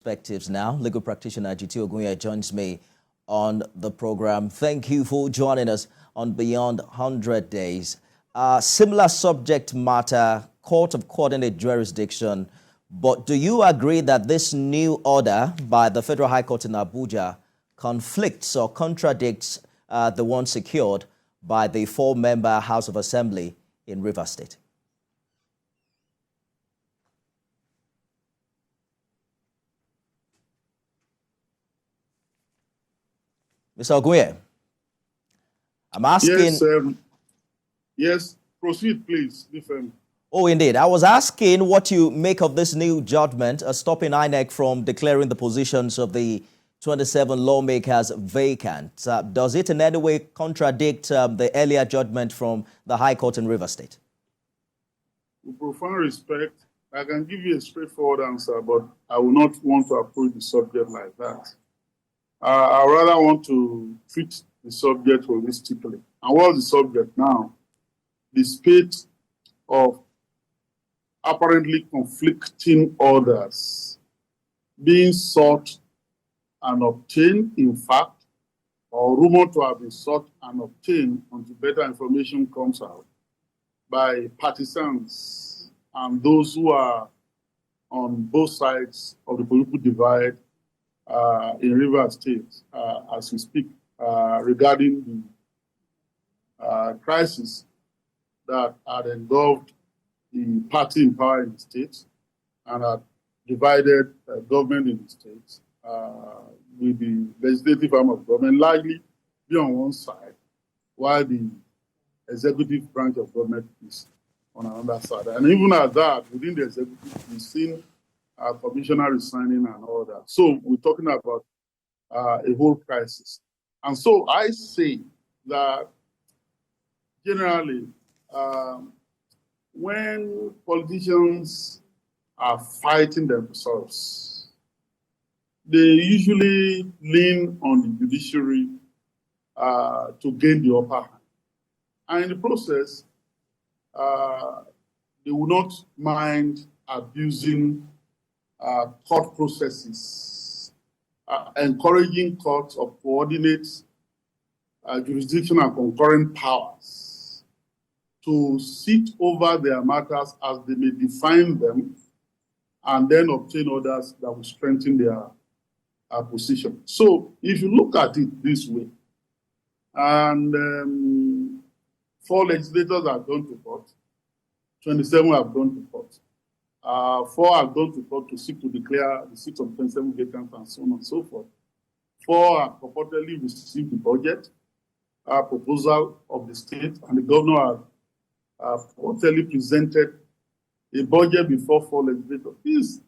Perspectives now. Legal practitioner Ogunye joins me on the program. Thank you for joining us on Beyond 100 Days. Similar subject matter, court of coordinate jurisdiction. But do you agree that this new order by the Federal High Court in Abuja conflicts or contradicts the one secured by the 4-member House of Assembly in Rivers State? Mr. Ogunye, I'm asking... Yes, proceed, please. Oh, indeed. I was asking what you make of this new judgment stopping INEC from declaring the positions of the 27 lawmakers vacant. Does it in any way contradict the earlier judgment from the High Court in Rivers State? With profound respect, I can give you a straightforward answer, but I will not want to approach the subject like that. I rather want to treat the subject holistically. And what's the subject now? The spate of apparently conflicting orders being sought and obtained, in fact, or rumored to have been sought and obtained until better information comes out by partisans and those who are on both sides of the political divide in Rivers State as we speak regarding the crisis that had engulfed the party in power in the state and had divided government in the state with the legislative arm of government largely be on one side, while the executive branch of government is on another side. And even at that, within the executive, we've seen commissioner resigning and all that. So we're talking about a whole crisis. And so I say that generally, when politicians are fighting themselves, they usually lean on the judiciary to gain the upper hand. And in the process, they will not mind abusing court processes, encouraging courts of coordinate jurisdiction and concurrent powers to sit over their matters as they may define them and then obtain orders that will strengthen their position. So if you look at it this way, and 4 legislators have gone to court, 27 have gone to court. 4 have gone to court to seek to declare the seats of 27 vacant and so on and so forth. 4 have purportedly received the budget proposal of the state, and the governor has purportedly presented a budget before 4 legislators. This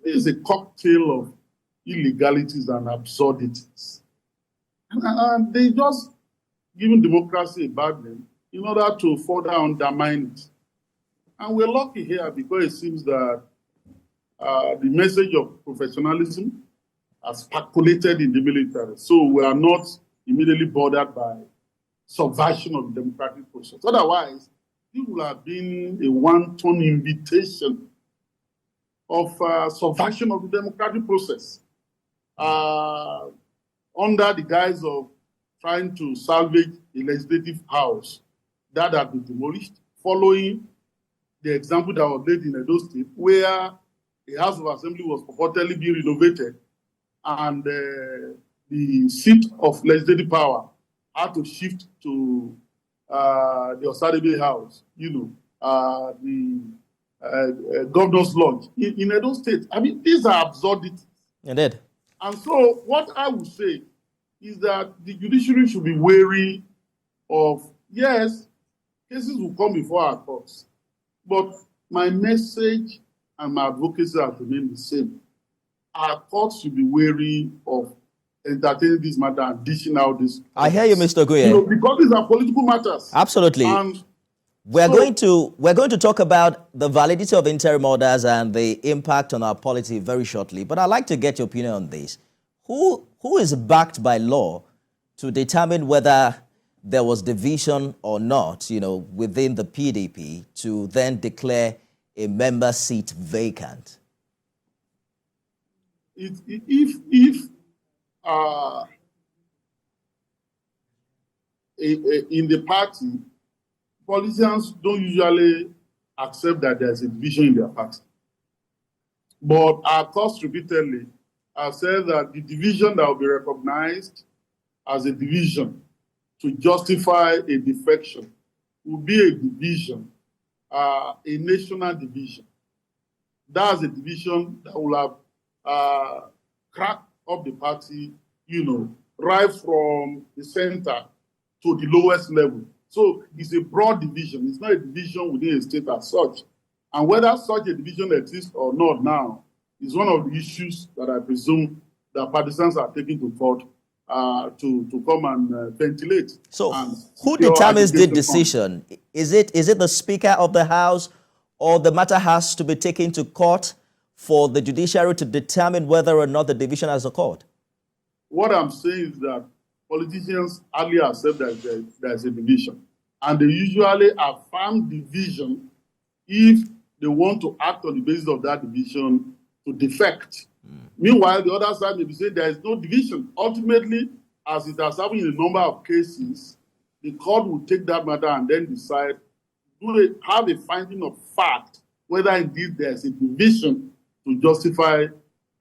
is a cocktail of illegalities and absurdities. And they just given democracy a bad name in order to further undermine it. And we're lucky here because it seems that the message of professionalism has percolated in the military. So we are not immediately bothered by subversion of the democratic process. Otherwise, it would have been a wanton invitation of subversion of the democratic process under the guise of trying to salvage a legislative house that had been demolished, following the example that was laid in Edo State, where the House of Assembly was purportedly being renovated, and the seat of legislative power had to shift to the Osadebe House, the Governor's Lodge in Edo State. I mean, these are absurdities. Indeed. And so what I would say is that the judiciary should be wary of, yes, cases will come before our courts, but my message and my advocacy have remained the same. Our courts should be wary of entertaining this matter and dishing out this. I hear you, Mr. Ogunye. Because these are political matters. Absolutely. And we're going to talk about the validity of interim orders and the impact on our polity very shortly. But I'd like to get your opinion on this. Who is backed by law to determine whether there was division or not, within the PDP to then declare a member seat vacant? if in the party, politicians don't usually accept that there's a division in their party. But our courts repeatedly have said that the division that will be recognized as a division to justify a defection will be a division, a national division. That's a division that will have cracked up the party, right from the center to the lowest level. So it's a broad division. It's not a division within a state as such. And whether such a division exists or not now is one of the issues that I presume that partisans are taking to court to come and ventilate. So who determines the decision? Is it the Speaker of the House, or the matter has to be taken to court for the judiciary to determine whether or not the division has occurred? What I'm saying is that politicians hardly accept that there's a division. And they usually affirm division if they want to act on the basis of that division to defect. Meanwhile, the other side may be saying there is no division. Ultimately, as it has happened in a number of cases, the court will take that matter and then decide, do they have a finding of fact whether indeed there is a division to justify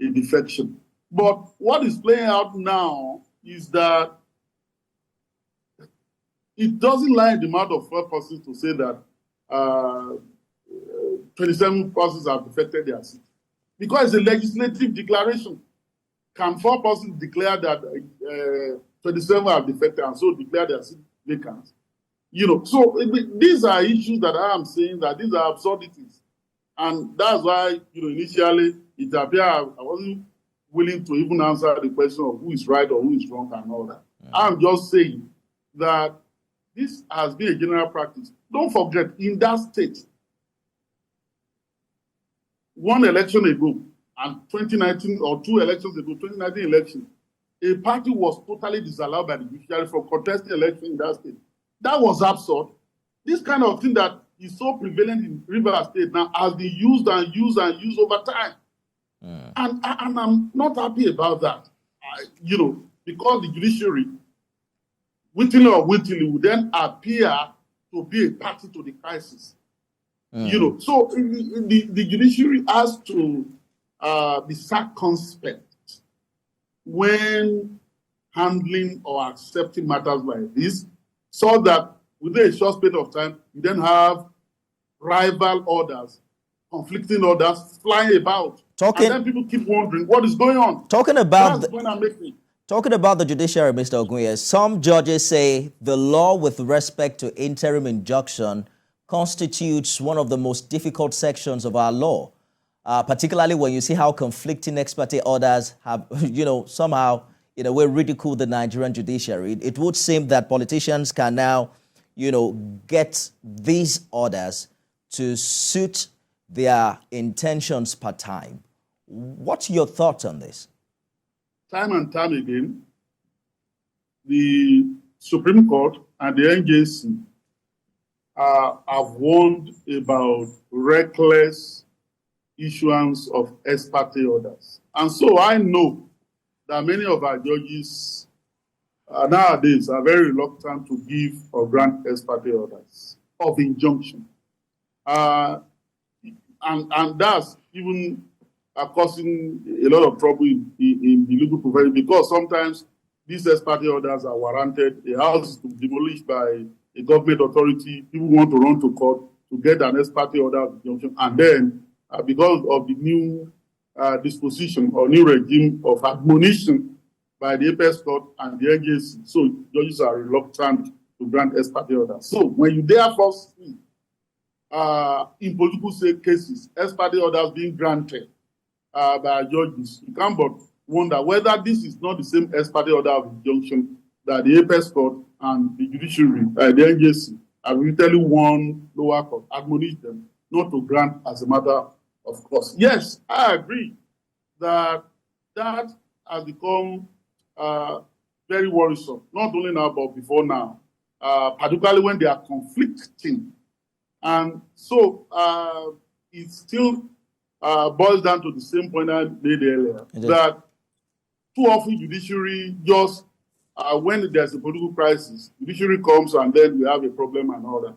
a defection. But what is playing out now is that it doesn't lie in the mouth of 4 persons to say that 27 persons have defected their seat. Because it's a legislative declaration. Can 4 persons declare that 27 have defected and so declare their seat vacant? So these are issues that I am saying that these are absurdities. And that's why, initially it appeared I wasn't willing to even answer the question of who is right or who is wrong and all that. I'm just saying that this has been a general practice. Don't forget, in that state, one election ago, and 2019, or 2 elections ago, 2019 election, a party was totally disallowed by the judiciary from contesting election in that state. That was absurd. This kind of thing that is so prevalent in Rivers State now has been used and used and used over time. And I'm not happy about that. Because the judiciary, wittingly or wittingly, would then appear to be a party to the crisis. So the judiciary has to be circumspect when handling or accepting matters like this, so that within a short period of time, you then have rival orders, conflicting orders flying about. And then people keep wondering what is going on. Talking about That's the point I'm making. Talking about the judiciary, Mr. Ogunye, some judges say the law with respect to interim injunction constitutes one of the most difficult sections of our law, particularly when you see how conflicting ex parte orders have, somehow, in a way, ridiculed the Nigerian judiciary. It would seem that politicians can now, get these orders to suit their intentions per time. What's your thoughts on this? Time and time again, the Supreme Court and the NJC have warned about reckless issuance of ex parte orders. And so I know that many of our judges nowadays are very reluctant to give or grant ex parte orders of injunction. And that's even causing a lot of trouble in the legal profession, because sometimes these ex parte orders are warranted. A house is demolished by a government authority. People want to run to court to get an ex parte order of injunction, and then because of the new disposition or new regime of admonition by the apex court and the NJC, so judges are reluctant to grant ex parte orders. So when you therefore see in political cases ex parte orders being granted by judges, you can't but wonder whether this is not the same ex parte order of injunction that the apex court and the judiciary, the NJC, have repeatedly warned lower court, admonished them not to grant as a matter of course. Yes, I agree that has become very worrisome, not only now but before now, particularly when they are conflicting. And so it's still boils down to the same point I made earlier, that too often judiciary just, when there's a political crisis, judiciary comes and then we have a problem and all that.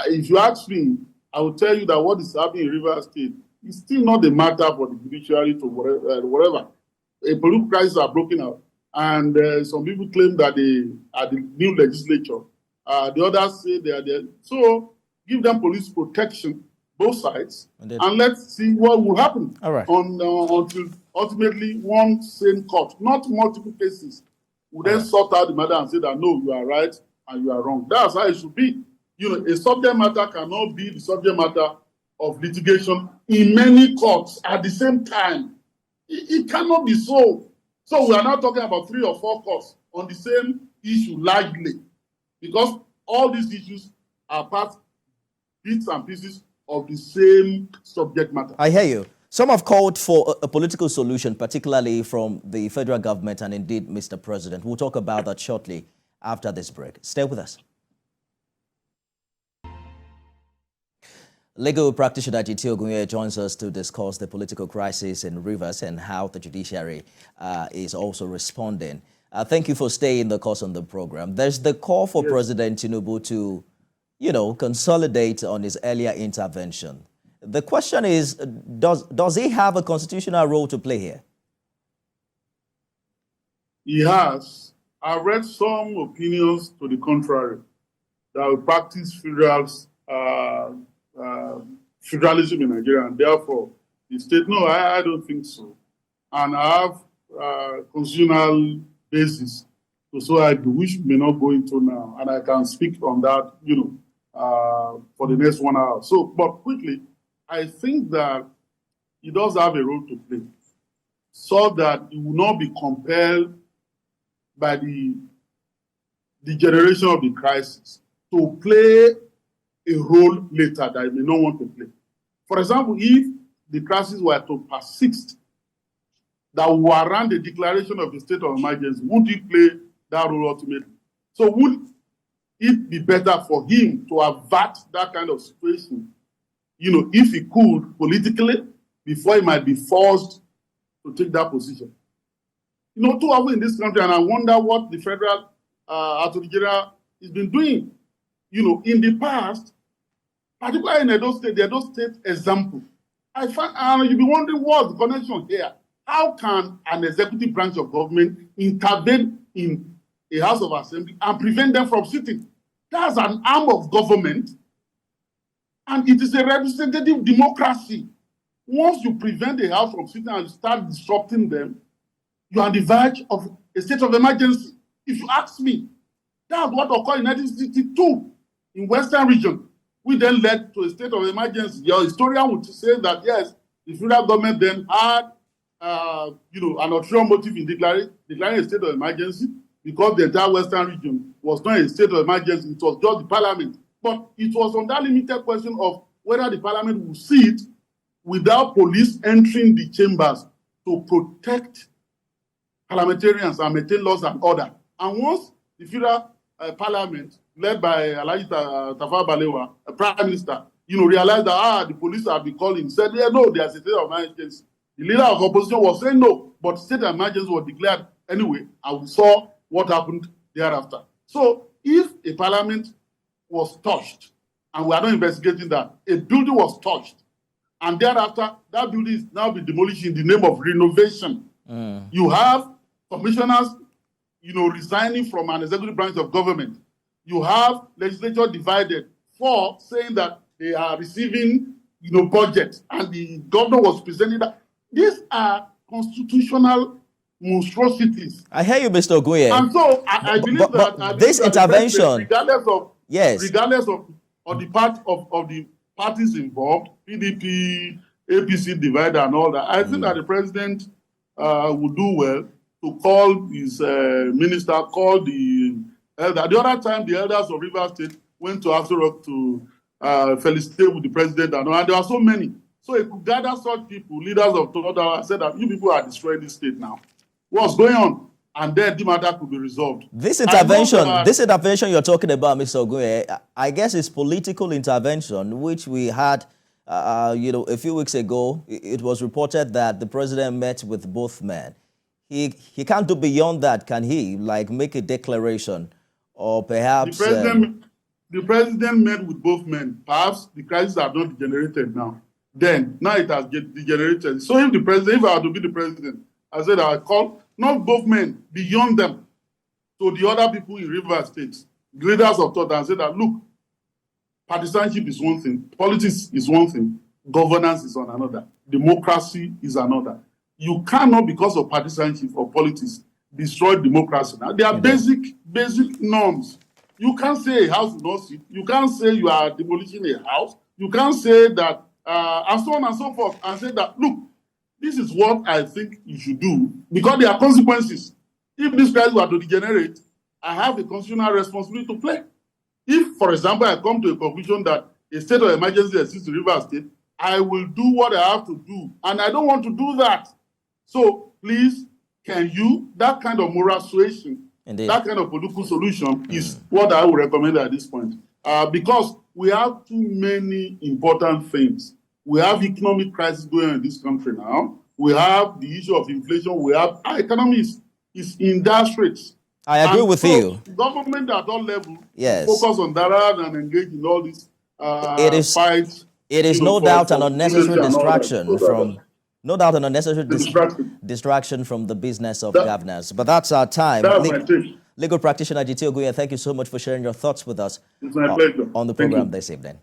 If you ask me, I will tell you that what is happening in Rivers State is still not a matter for the judiciary to whatever. A political crisis are broken out. And some people claim that they are the new legislature. The others say they are there. So give them police protection, both sides, and let's see what will happen. All right. Until ultimately one same court, not multiple cases, will then sort out the matter and say that no, you are right and you are wrong. That's how it should be. You know, a subject matter cannot be the subject matter of litigation in many courts at the same time. It cannot be so. So we are now talking about 3 or 4 courts on the same issue largely, because all these issues are bits and pieces of the same subject matter. I hear you. Some have called for a political solution, particularly from the federal government and indeed Mr. President. We'll talk about that shortly after this break. Stay with us. Legal practitioner Ogunye joins us to discuss the political crisis in Rivers and how the judiciary is also responding. Thank you for staying the course on the program. There's the call for President Tinubu to, consolidate on his earlier intervention. The question is, does he have a constitutional role to play here? He has. I read some opinions to the contrary that will practice federalism in Nigeria, and therefore the state. No, I don't think so. And I have constitutional basis to so I do, which may not go into now, and I can speak on that, for the next 1 hour. So, but quickly, I think that he does have a role to play, so that he will not be compelled by the generation of the crisis to play a role later that he may not want to play. For example, if the crisis were to persist, that warrant the declaration of the state of emergency, would he play that role ultimately? So would it be better for him to avert that kind of situation, if he could politically, before he might be forced to take that position? Too often in this country, and I wonder what the federal Attorney General has been doing. In the past, particularly in the Edo State example, I find, and you'll be wondering what's the connection here. How can an executive branch of government intervene in a House of Assembly and prevent them from sitting? That's an arm of government, and it is a representative democracy. Once you prevent the House from sitting and start disrupting them, you are on the verge of a state of emergency. If you ask me, that's what occurred in 1962 in Western region. We then led to a state of emergency. Your historian would say that, yes, the federal government then had, an ulterior motive in declaring a state of emergency, because the entire Western region was not a state of emergency. It was just the parliament. But it was on that limited question of whether the parliament would sit without police entering the chambers to protect parliamentarians and maintain laws and order. And once the federal parliament, led by Alhaji Tafawa Balewa, a prime minister, realized that the police have been calling, said, no, there's a state of emergency. The leader of opposition was saying no, but state of emergency was declared anyway, and we saw what happened thereafter. So if a parliament was touched, and we are not investigating that, a building was touched, and thereafter that building is now been demolished in the name of renovation. You have commissioners, resigning from an executive branch of government. You have legislature divided for saying that they are receiving, budget, and the governor was presenting that. These are constitutional monstrosities. I hear you, Mr. Ogunye. And so I believe that this intervention, regardless of the part of the parties involved, PDP, APC divided and all that, I think that the president would do well to call his minister, call the elder. The other time, the elders of Rivers State went to Aso Rock to felicitate with the president, and there are so many. So he could gather such people, leaders of Total, and said that you people are destroying this state now. What's going on? And then the matter could be resolved. This intervention you're talking about, Mr. Ogunye, I guess it's political intervention, which we had A few weeks ago, it was reported that the president met with both men. He can't do beyond that, can he? Like make a declaration, or perhaps the president met with both men. Perhaps the crisis are not degenerated now. Now it has degenerated. So if I were to be the president, I said I call not both men, beyond them, to the other people in River State, leaders of thought, and said that look, partisanship is one thing, politics is one thing, governance is on another, democracy is another. You cannot, because of partisanship or politics, destroy democracy. Now, there are basic norms. You can't say a house will not sit. You can't say you are demolishing a house. You can't say that, and so on and so forth, and say that, look, this is what I think you should do, because there are consequences. If this crisis were to degenerate, I have a constitutional responsibility to play. If, for example, I come to a conclusion that a state of emergency exists in River State, I will do what I have to do, and I don't want to do that. So please, can you, that kind of moral suasion, that kind of political solution is what I would recommend at this point. Because we have too many important things. We have economic crisis going on in this country now. We have the issue of inflation. We have our economy is in dire straits. I agree with you. Government at all levels focus on that rather than engage in all these fights. It is no doubt an unnecessary distraction from distraction from the business of governance. But that's our time. Legal practitioner Ogunye, thank you so much for sharing your thoughts with us it's my pleasure. On the program this evening.